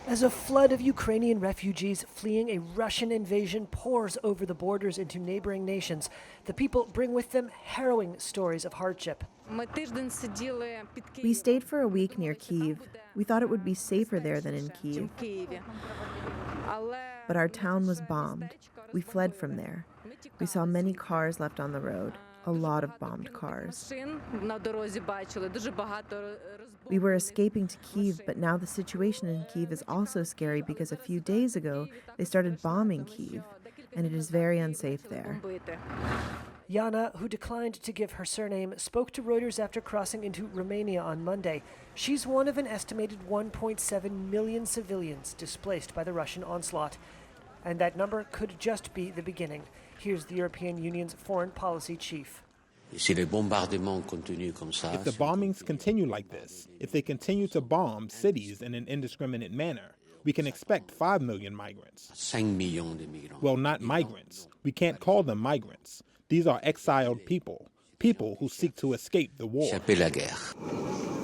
As a flood of Ukrainian refugees fleeing a Russian invasion pours over the borders into neighboring nations, the people bring with them harrowing stories of hardship. We stayed for a week near Kyiv. We thought it would be safer there than in Kyiv. But our town was bombed. We fled from there. We saw many cars left on the road, a lot of bombed cars. We were escaping to Kyiv, but now the situation in Kyiv is also scary because a few days ago they started bombing Kyiv, and it is very unsafe there. Yana, who declined to give her surname, spoke to Reuters after crossing into Romania on Monday. She's one of an estimated 1.7 million civilians displaced by the Russian onslaught. And that number could just be the beginning. Here's the European Union's foreign policy chief. If the bombings continue like this, if they continue to bomb cities in an indiscriminate manner, we can expect 5 million migrants. Well, not migrants. We can't call them migrants. These are exiled people, people who seek to escape the war.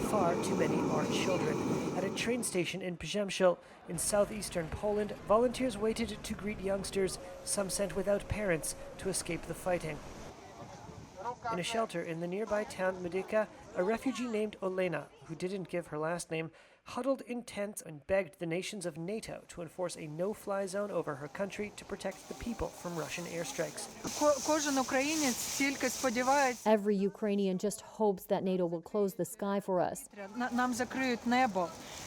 Far too many are children. At a train station in Przemysl, in southeastern Poland, volunteers waited to greet youngsters, some sent without parents, to escape the fighting. In a shelter in the nearby town Medyka, a refugee named Olena, who didn't give her last name, huddled in tents and begged the nations of Nato to enforce a no-fly zone over her country to protect the people from Russian airstrikes. Every Ukrainian just hopes that NATO will close the sky for us.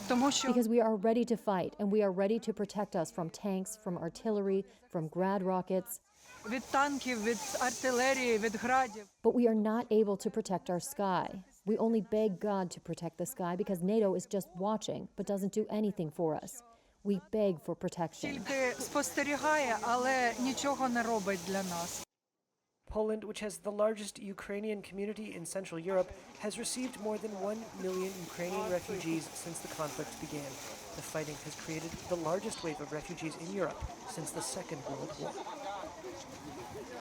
Because we are ready to fight, and we are ready to protect us from tanks, from artillery, from Grad rockets. But we are not able to protect our sky. We only beg God to protect the sky because NATO is just watching, but doesn't do anything for us. We beg for protection. Poland, which has the largest Ukrainian community in Central Europe, has received more than 1 million Ukrainian refugees since the conflict began. The fighting has created the largest wave of refugees in Europe since the Second World War.